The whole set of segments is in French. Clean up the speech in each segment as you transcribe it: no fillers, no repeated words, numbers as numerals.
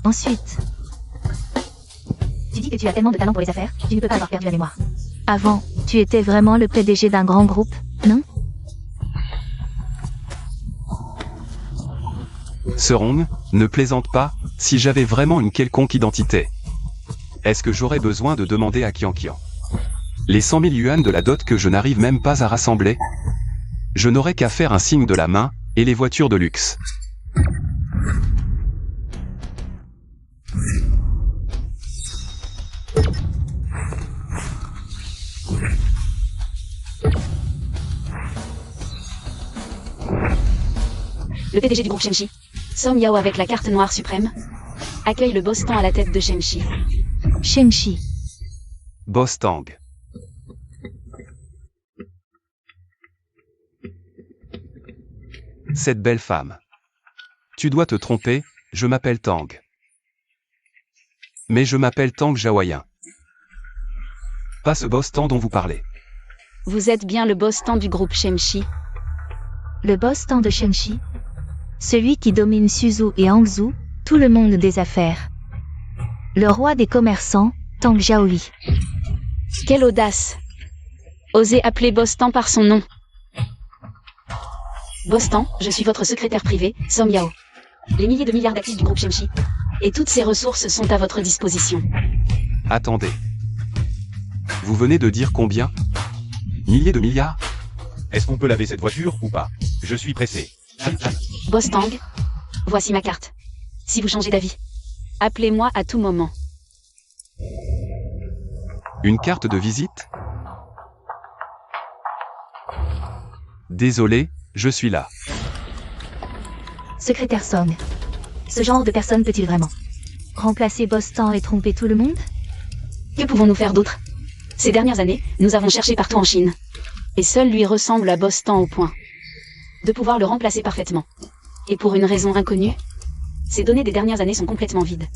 Ensuite, Tu dis que tu as tellement de talent pour les affaires, tu ne peux pas avoir perdu la mémoire. avant, tu étais vraiment le PDG d'un grand groupe, non? Serong, ne plaisante pas, si j'avais vraiment une quelconque identité. Est-ce que j'aurais besoin de demander à Qian Qian les 100 000 yuan de la dot que je n'arrive même pas à rassembler? Je n'aurais qu'à faire un signe de la main, et les voitures de luxe. Le PDG du groupe Shenchi, Song Yao avec la carte noire suprême, accueille le boss Tang à la tête de Shenchi. Shenchi. Boss Tang. Cette belle femme. Tu dois te tromper, je m'appelle Tang. Mais je m'appelle Tang Jaoyen. Pas ce boss Tang dont vous parlez. Vous êtes bien le boss Tang du groupe Shenchi. Le boss Tang de Shenchi. Celui qui domine Suzhou et Hangzhou, tout le monde des affaires. Le roi des commerçants, Tang Xiaoyi. Quelle audace! Osez appeler boss Tang par son nom. Boss Tang, je suis votre secrétaire privé, Song Yao. Les milliers de milliards d'actifs du groupe Shenchi. Et toutes ces ressources sont à votre disposition. Attendez. Vous venez de dire combien? Milliers de milliards? Est-ce qu'on peut laver cette voiture ou pas? Je suis pressé. Boss Tang, voici ma carte. Si vous changez d'avis, appelez-moi à tout moment. Une carte de visite? Désolé, je suis là. Secrétaire Song. Ce genre de personne peut-il vraiment Remplacer boss Tang et tromper tout le monde? Que pouvons-nous faire d'autre? Ces dernières années, nous avons cherché partout en Chine. Et seul lui ressemble à boss Tang au point de pouvoir le remplacer parfaitement. Et pour une raison inconnue, ces données des dernières années sont complètement vides.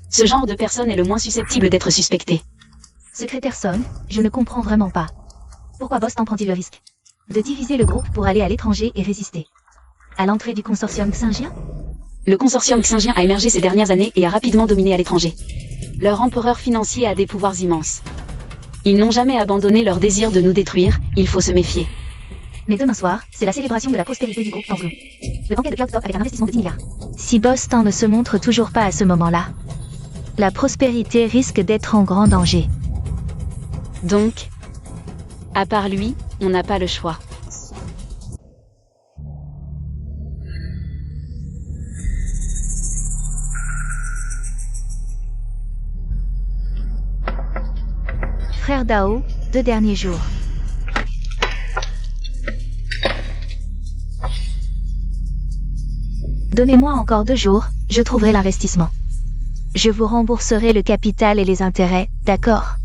Ce genre de personne est le moins susceptible d'être suspecté. Secrétaire Song, je ne comprends vraiment pas. Pourquoi boss Tang prend-il le risque de diviser le groupe pour aller à l'étranger et résister à l'entrée du consortium Xinjiang? Le consortium Xinjiang a émergé ces dernières années et a rapidement dominé à l'étranger. Leur empereur financier a des pouvoirs immenses. Ils n'ont jamais abandonné leur désir de nous détruire, il faut se méfier. Mais demain soir, c'est la célébration de la prospérité du groupe Hangzhou. Le banquet de Cloudstop avec un investissement de 10 milliards. Si boss Tang ne se montre toujours pas à ce moment-là, la prospérité risque d'être en grand danger. Donc, à part lui, on n'a pas le choix. Frère Dao, 2 derniers jours. Donnez-moi encore 2 jours, je trouverai l'investissement. Je vous rembourserai le capital et les intérêts, d'accord?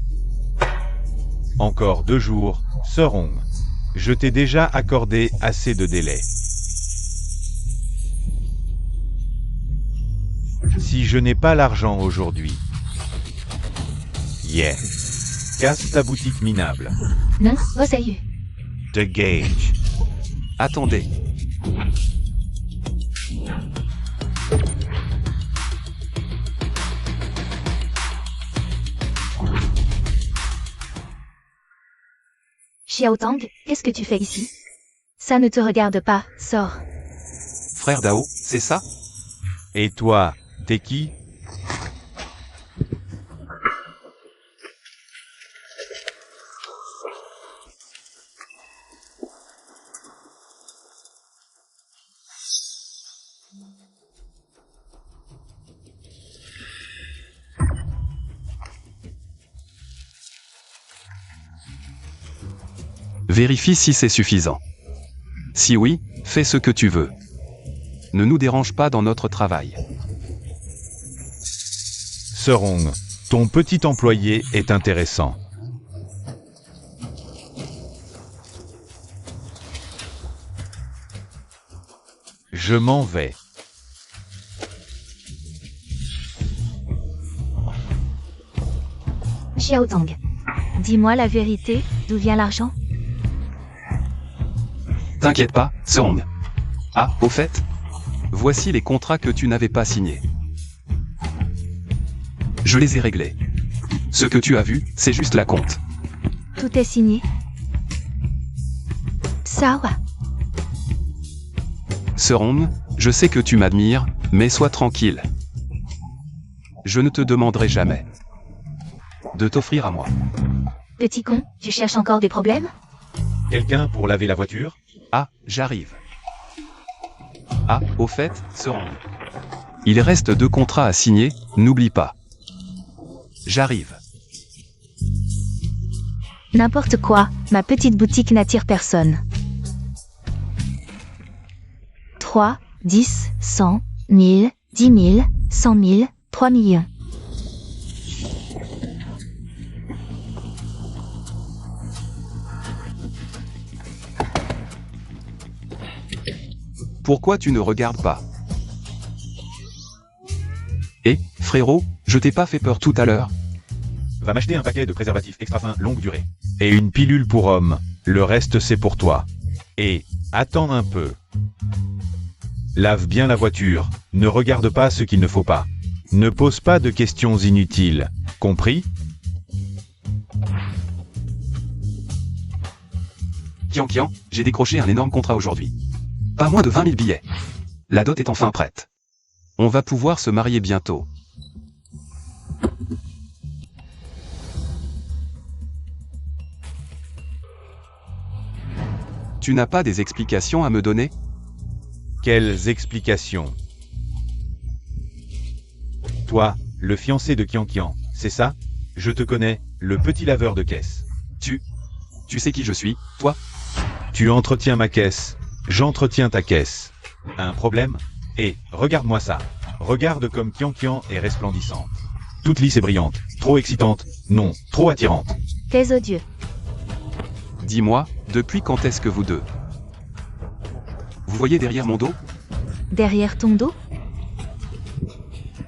Encore 2 jours, Serong. Je t'ai déjà accordé assez de délai. Si je n'ai pas l'argent aujourd'hui, casse ta boutique minable. Non, sérieux. The Gage. Attendez. Xiao Tang, qu'est-ce que tu fais ici? Ça ne te regarde pas, sors. Frère Dao, c'est ça? Et toi, t'es qui? Vérifie si c'est suffisant. Si oui, fais ce que tu veux. Ne nous dérange pas dans notre travail. Serong, ton petit employé est intéressant. Je m'en vais. Xiao Tang, dis-moi la vérité, d'où vient l'argent? T'inquiète pas, Serong. Ah, au fait, voici les contrats que tu n'avais pas signés. Je les ai réglés. Ce que tu as vu, c'est juste la compte. Tout est signé. Sawa. Seron, je sais que tu m'admires, mais sois tranquille. Je ne te demanderai jamais de t'offrir à moi. Petit con, tu cherches encore des problèmes? Quelqu'un pour laver la voiture? Ah, j'arrive. Ah, au fait, Seron. Il reste 2 contrats à signer, n'oublie pas. J'arrive. N'importe quoi, ma petite boutique n'attire personne. 3, 10, 100, 1000, 10 000, 100 000, 3 millions. Pourquoi tu ne regardes pas? Eh, frérot, je t'ai pas fait peur tout à l'heure? Va m'acheter un paquet de préservatifs extra fins longue durée. Et une pilule pour homme. Le reste c'est pour toi. Et, attends un peu. Lave bien la voiture. Ne regarde pas ce qu'il ne faut pas. Ne pose pas de questions inutiles. Compris? Kian, j'ai décroché un énorme contrat aujourd'hui. Pas moins de 20 000 billets. La dot est enfin prête. On va pouvoir se marier bientôt. Tu n'as pas des explications à me donner? Quelles explications? Toi, le fiancé de Kian, c'est ça? Je te connais, le petit laveur de caisse. Tu sais qui je suis, toi? Tu entretiens ma caisse. J'entretiens ta caisse. Un problème? Et, regarde-moi ça. Regarde comme Kian est resplendissante. Toute lisse et brillante. Trop excitante. Non, trop attirante. T'es odieux. Dis-moi, depuis quand est-ce que vous deux? Vous voyez derrière mon dos? Derrière ton dos?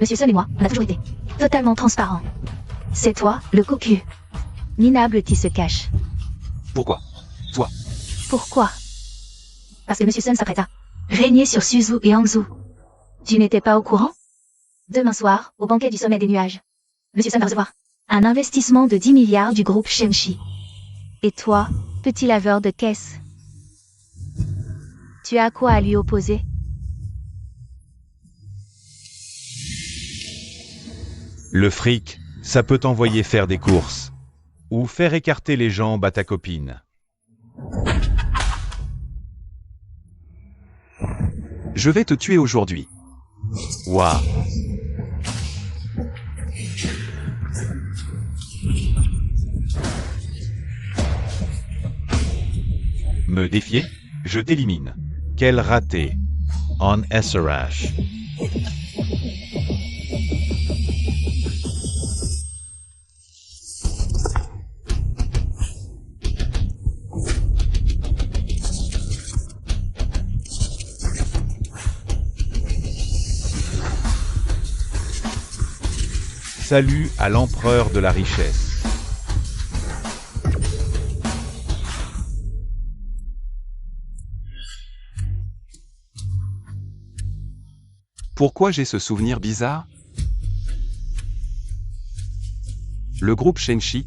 Monsieur Seul et moi, on a toujours été totalement transparents. C'est toi, le cocu. Minable qui se cache. Pourquoi? Toi? Pourquoi? Parce que Monsieur Sun s'apprête à régner sur Suzu et Hangzhou. Tu n'étais pas au courant? Demain soir, au banquet du sommet des nuages, Monsieur Sun va recevoir un investissement de 10 milliards du groupe Shenshi. Et toi, petit laveur de caisse, tu as quoi à lui opposer? Le fric, ça peut t'envoyer faire des courses. Ou faire écarter les jambes à ta copine. Je vais te tuer aujourd'hui. Waouh. Me défier? Je t'élimine. Quel raté. En SRH. Salut à l'empereur de la richesse. Pourquoi j'ai ce souvenir bizarre? Le groupe Shenshi.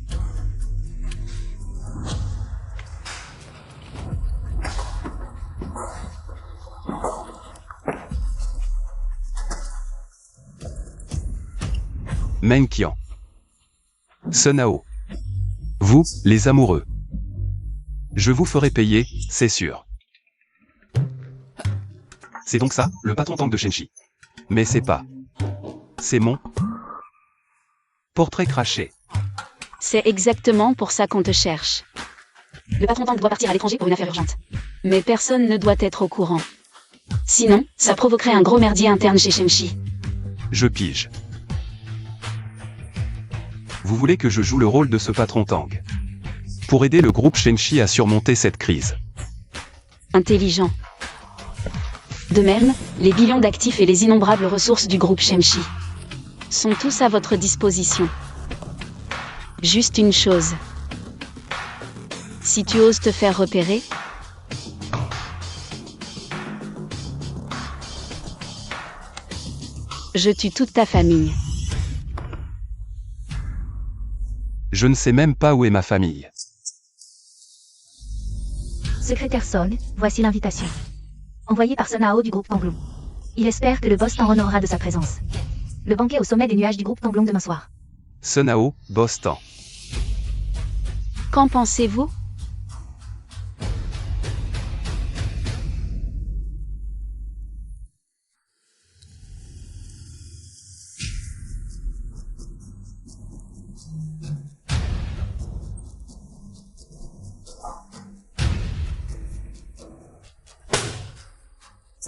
Meng Qian. Sunao. Vous, les amoureux. Je vous ferai payer, c'est sûr. C'est donc ça, le patron tank de Shenshi. Mais c'est pas. C'est mon portrait craché. C'est exactement pour ça qu'on te cherche. Le patron tank doit partir à l'étranger pour une affaire urgente. Mais personne ne doit être au courant. Sinon, ça provoquerait un gros merdier interne chez Shenshi. Je pige. Vous voulez que je joue le rôle de ce patron tank pour aider le groupe Shenshi à surmonter cette crise. Intelligent. De même, les billions d'actifs et les innombrables ressources du groupe Shenshi sont tous à votre disposition. Juste une chose. Si tu oses te faire repérer, je tue toute ta famille. Je ne sais même pas où est ma famille. Secrétaire Song, voici l'invitation. Envoyée par Sun Hao du groupe Tanglong. Il espère que le boss t'honorera de sa présence. Le banquet au sommet des nuages du groupe Tanglong demain soir. Sun Hao, boss Tan. Qu'en pensez-vous?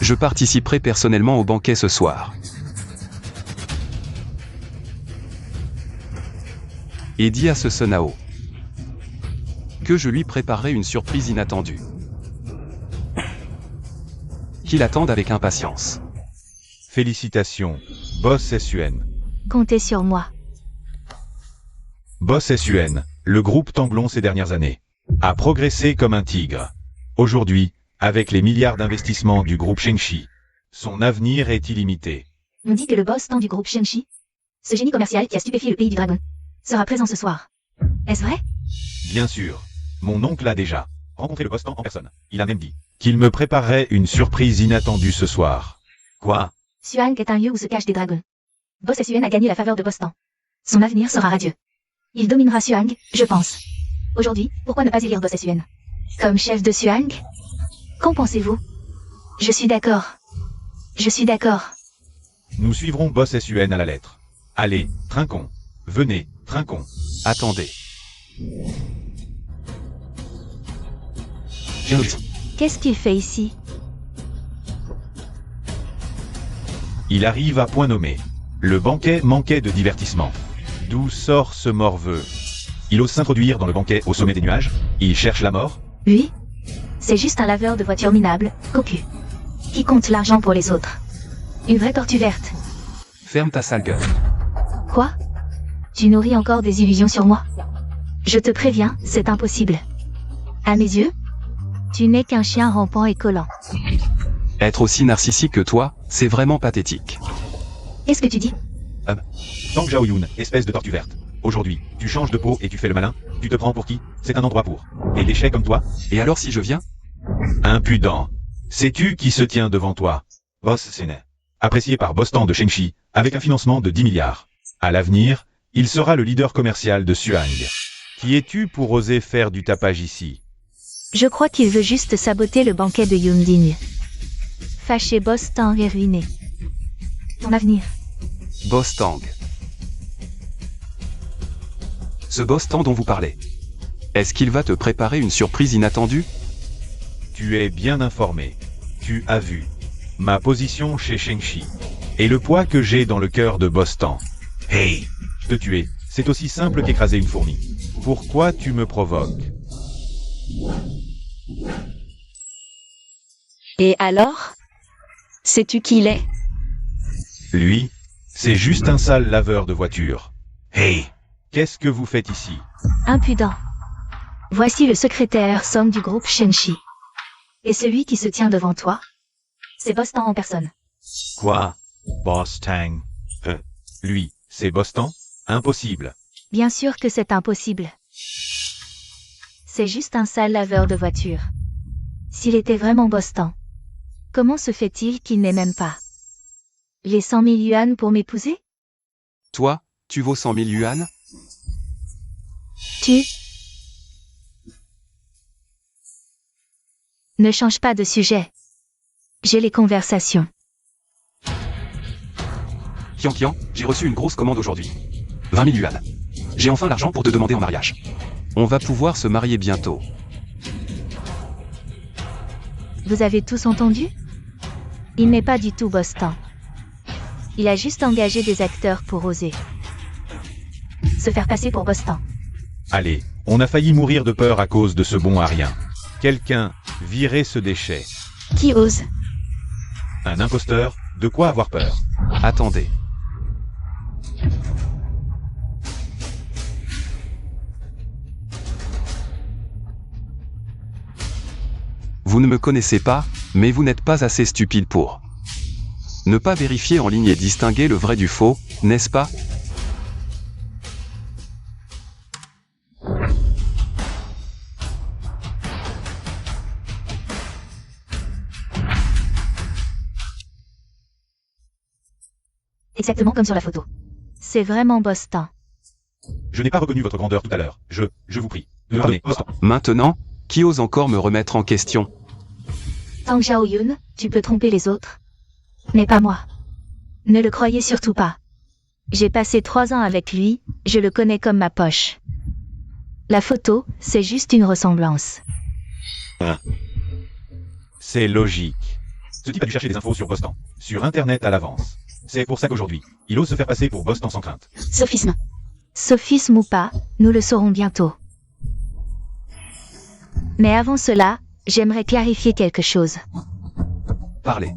Je participerai personnellement au banquet ce soir. Et dis à ce Sun Hao que je lui préparerai une surprise inattendue. Qu'il attende avec impatience. Félicitations, Boss SUN. Comptez sur moi. Boss SUN, le groupe Tanglong ces dernières années a progressé comme un tigre. Aujourd'hui, avec les milliards d'investissements du groupe Shengshi, son avenir est illimité. On dit que le boss Tan du groupe Shengshi, ce génie commercial qui a stupéfié le pays du dragon, sera présent ce soir. Est-ce vrai? Bien sûr, mon oncle a déjà rencontré le boss Tan en personne. Il a même dit qu'il me préparerait une surprise inattendue ce soir. Quoi? Suang est un lieu où se cachent des dragons. Boss SUN a gagné la faveur de Boss Tan. Son avenir sera radieux. Il dominera Suang, je pense. Aujourd'hui, pourquoi ne pas élire Boss SUN comme chef de Suang? Qu'en pensez-vous? Je suis d'accord. Je suis d'accord. Nous suivrons Boss SUN à la lettre. Allez, trinquons. Venez, trinquons. Attendez. Qu'est-ce qu'il fait ici? Il arrive à point nommé. Le banquet manquait de divertissement. D'où sort ce morveux? Il ose s'introduire dans le banquet au sommet des nuages? Il cherche la mort? Oui. C'est juste un laveur de voitures minable, cocu. Qui compte l'argent pour les autres. Une vraie tortue verte. Ferme ta sale gueule. Quoi? Tu nourris encore des illusions sur moi? Je te préviens, c'est impossible. À mes yeux, tu n'es qu'un chien rampant et collant. Être aussi narcissique que toi, c'est vraiment pathétique. Qu'est-ce que tu dis? Tang Zhaoyun, espèce de tortue verte. Aujourd'hui, tu changes de peau et tu fais le malin. Tu te prends pour qui? C'est un endroit pour les déchets comme toi? Et alors si je viens? Impudent. Sais-tu qui se tient devant toi? Boss Sene. Apprécié par Boss Tan de Shengshi, avec un financement de 10 milliards. À l'avenir, il sera le leader commercial de Suang. Qui es-tu pour oser faire du tapage ici? Je crois qu'il veut juste saboter le banquet de Yunding. Fâché Boss Tan est ruiné. Ton avenir. Boss Tang. Ce Boss Tan dont vous parlez. Est-ce qu'il va te préparer une surprise inattendue? Tu es bien informé. Tu as vu ma position chez Shengshi. Et le poids que j'ai dans le cœur de Boss Tan. Hey! Te tuer, c'est aussi simple qu'écraser une fourmi. Pourquoi tu me provoques? Et alors? Sais-tu qui il est? Lui, c'est juste un sale laveur de voitures. Hey! Qu'est-ce que vous faites ici? Impudent. Voici le secrétaire Song du groupe Shengshi. Et celui qui se tient devant toi, c'est Boss Tan en personne. Quoi? Boss Tang? Lui, c'est Boss Tan? Impossible. Bien sûr que c'est impossible. C'est juste un sale laveur de voitures. S'il était vraiment Boss Tan, comment se fait-il qu'il n'ait même pas les 100 000 yuan pour m'épouser? Toi, tu vaux 100 000 yuan? Tu ne change pas de sujet. J'ai les conversations. Kian, j'ai reçu une grosse commande aujourd'hui. 20 000 yuan. J'ai enfin l'argent pour te demander en mariage. On va pouvoir se marier bientôt. Vous avez tous entendu? Il n'est pas du tout Boss Tan. Il a juste engagé des acteurs pour oser se faire passer pour Boss Tan. Allez, on a failli mourir de peur à cause de ce bon à rien. Quelqu'un, virez ce déchet. Qui ose? Un imposteur, de quoi avoir peur? Attendez. Vous ne me connaissez pas, mais vous n'êtes pas assez stupide pour ne pas vérifier en ligne et distinguer le vrai du faux, n'est-ce pas? exactement comme sur la photo. C'est vraiment Boston. Je n'ai pas reconnu votre grandeur tout à l'heure. Je vous prie. Pardonnez, Boston. Maintenant, qui ose encore me remettre en question? Tang Xiaoyun, tu peux tromper les autres. Mais pas moi. Ne le croyez surtout pas. J'ai passé 3 ans avec lui, je le connais comme ma poche. La photo, c'est juste une ressemblance. C'est logique. Ce type a dû chercher des infos sur Boston, sur Internet à l'avance. C'est pour ça qu'aujourd'hui, il ose se faire passer pour Boston sans crainte. Sophisme. Sophisme ou pas, nous le saurons bientôt. Mais avant cela, j'aimerais clarifier quelque chose. Parlez.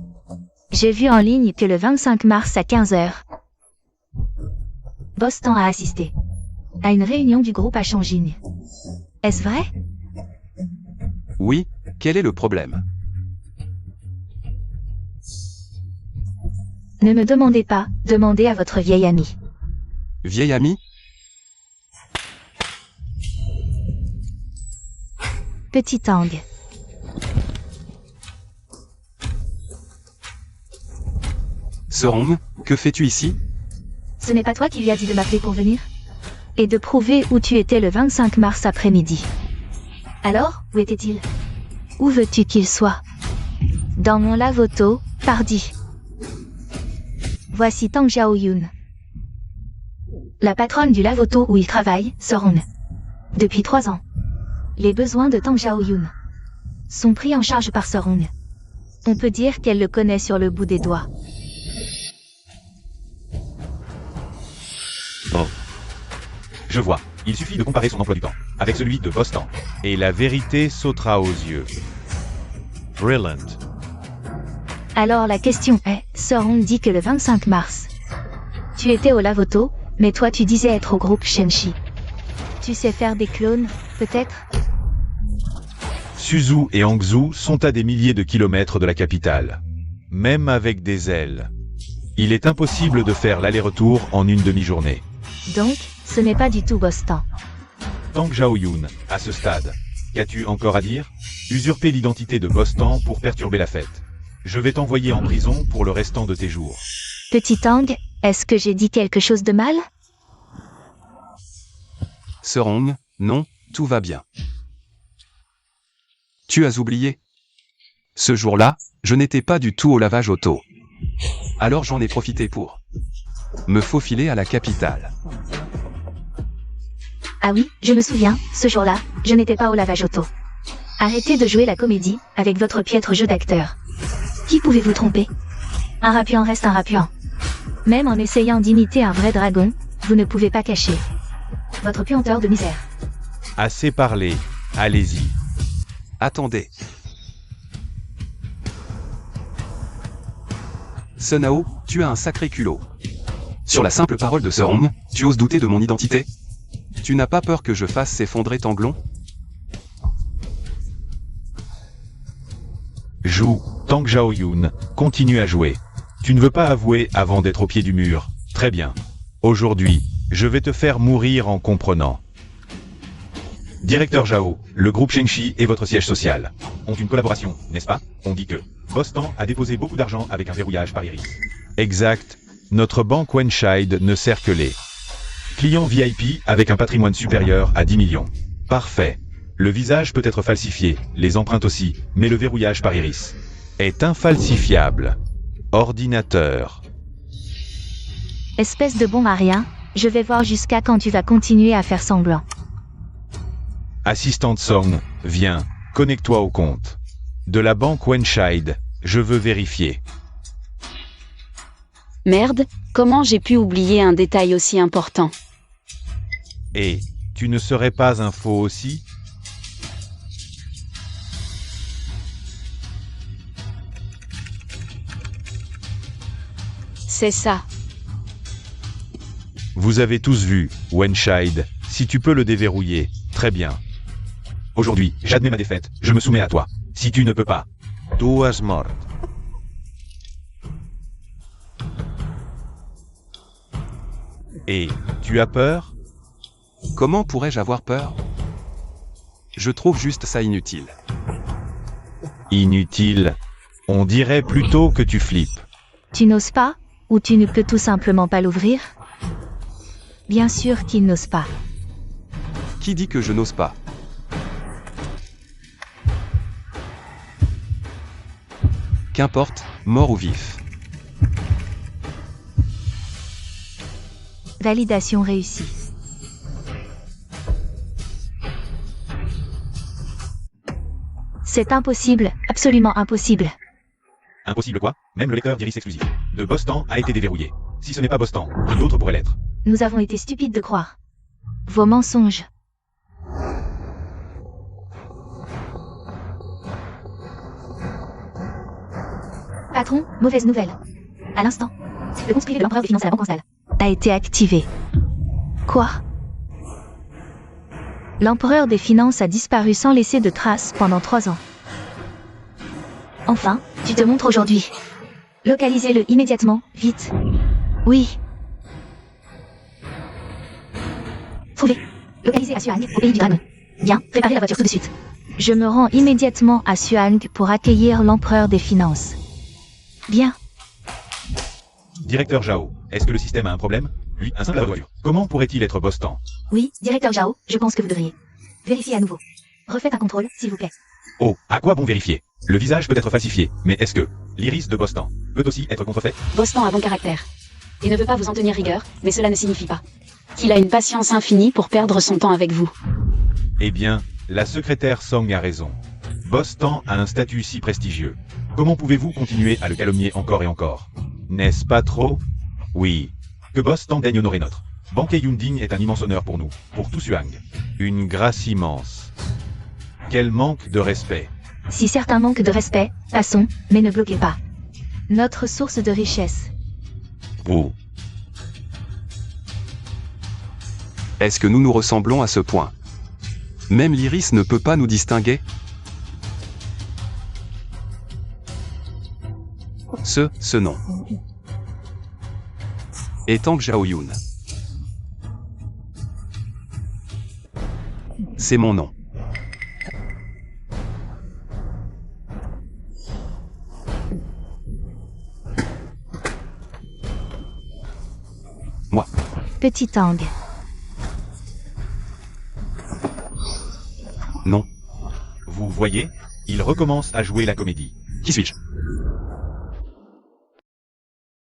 J'ai vu en ligne que le 25 mars à 15h, Boston a assisté à une réunion du groupe à Chongqing. Est-ce vrai? Oui, quel est le problème? Ne me demandez pas, demandez à votre vieille amie. Vieille amie? Petit Tang. Serong, que fais-tu ici? Ce n'est pas toi qui lui as dit de m'appeler pour venir? Et de prouver où tu étais le 25 mars après-midi. Alors, où était-il? Où veux-tu qu'il soit? Dans mon lave-auto, pardi. Voici Tang Xiaoyun. La patronne du lave-auto où il travaille, Serong. Depuis 3 ans. Les besoins de Tang Xiaoyun sont pris en charge par Serong. On peut dire qu'elle le connaît sur le bout des doigts. Je vois, il suffit de comparer son emploi du temps avec celui de Boston. Et la vérité sautera aux yeux. Brilliant. Alors la question est, Serong dit que le 25 mars, tu étais au lave-auto, mais toi tu disais être au groupe Shenshi. Tu sais faire des clones, peut-être? Suzhou et Hangzhou sont à des milliers de kilomètres de la capitale. Même avec des ailes. Il est impossible de faire l'aller-retour en une demi-journée. Donc, ce n'est pas du tout Boston. Tang Xiaoyun, à ce stade, qu'as-tu encore à dire? Usurper l'identité de Boston pour perturber la fête. Je vais t'envoyer en prison pour le restant de tes jours. Petit Tang, est-ce que j'ai dit quelque chose de mal? Serong, non, tout va bien. Tu as oublié? Ce jour-là, je n'étais pas du tout au lavage auto. Alors j'en ai profité pour me faufiler à la capitale. Ah oui, je me souviens, ce jour-là, je n'étais pas au lavage auto. Arrêtez de jouer la comédie, avec votre piètre jeu d'acteur. Qui pouvez-vous tromper? Un rapuant reste un rapuant. Même en essayant d'imiter un vrai dragon, vous ne pouvez pas cacher votre puanteur de misère. Assez parlé, allez-y. Attendez. Sunao, tu as un sacré culot. Sur la simple parole de Serong, tu oses douter de mon identité? Tu n'as pas peur que je fasse s'effondrer Tanglon? Joue, Tang Xiaoyun, continue à jouer. Tu ne veux pas avouer avant d'être au pied du mur. Très bien. Aujourd'hui, je vais te faire mourir en comprenant. Directeur Zhao, le groupe Shengshi et votre siège social ont une collaboration, n'est-ce pas? On dit que Boston a déposé beaucoup d'argent avec un verrouillage par Iris. Exact. Notre banque Wenshide ne sert que les clients VIP avec un patrimoine supérieur à 10 millions. Parfait. Le visage peut être falsifié, les empreintes aussi, mais le verrouillage par Iris est infalsifiable. Ordinateur. Espèce de bon à rien, je vais voir jusqu'à quand tu vas continuer à faire semblant. Assistante Song, viens, connecte-toi au compte de la banque Wenshide, je veux vérifier. Merde, comment j'ai pu oublier un détail aussi important? Et, tu ne serais pas un faux aussi? C'est ça. Vous avez tous vu, Wenshide, si tu peux le déverrouiller, très bien. Aujourd'hui, j'admets ma défaite, je me soumets à toi. Si tu ne peux pas, tu es mort. Et, tu as peur? Comment pourrais-je avoir peur? Je trouve juste ça inutile. Inutile. On dirait plutôt que tu flippes. Tu n'oses pas? Ou tu ne peux tout simplement pas l'ouvrir? Bien sûr qu'il n'ose pas. Qui dit que je n'ose pas? Qu'importe, mort ou vif. Validation réussie. C'est impossible, absolument impossible. Impossible quoi? Même le lecteur d'iris exclusif de Bostan a été déverrouillé. Si ce n'est pas Bostan, qui d'autre pourrait l'être? Nous avons été stupides de croire vos mensonges. Patron, mauvaise nouvelle. À l'instant, le compte privé de l'empereur des finances à la banque en salle a été activé. Quoi? L'empereur des finances a disparu sans laisser de traces pendant 3 ans. Enfin, tu te montres aujourd'hui. Localisez-le immédiatement, vite. Oui. Trouvez. Localisez à Suang, au pays du dragon. Bien, préparez la voiture tout de suite. Je me rends immédiatement à Suang pour accueillir l'empereur des finances. Bien. Directeur Zhao, est-ce que le système a un problème? Lui, un simple voiture. Comment pourrait-il être Bostan? Oui, directeur Zhao, je pense que vous devriez. Vérifiez à nouveau. Refaites un contrôle, s'il vous plaît. Oh, à quoi bon vérifier? Le visage peut être falsifié, mais est-ce que l'iris de Bostan peut aussi être contrefait? Bostan a bon caractère. Et ne veut pas vous en tenir rigueur, mais cela ne signifie pas qu'il a une patience infinie pour perdre son temps avec vous. Eh bien, la secrétaire Song a raison. Bostan a un statut si prestigieux. Comment pouvez-vous continuer à le calomnier encore et encore? N'est-ce pas trop? Oui. Que Bostan daigne honorer notre banquet Yunding est un immense honneur pour nous, pour tout Suang. Une grâce immense. Quel manque de respect. Si certains manquent de respect, passons, mais ne bloquez pas. Notre source de richesse. Oh. Est-ce que nous nous ressemblons à ce point? Même l'iris ne peut pas nous distinguer? Ce nom. Et Tang Xiaoyun. C'est mon nom. Moi. Petit Tang. Non. Vous voyez, il recommence à jouer la comédie. Qui suis-je?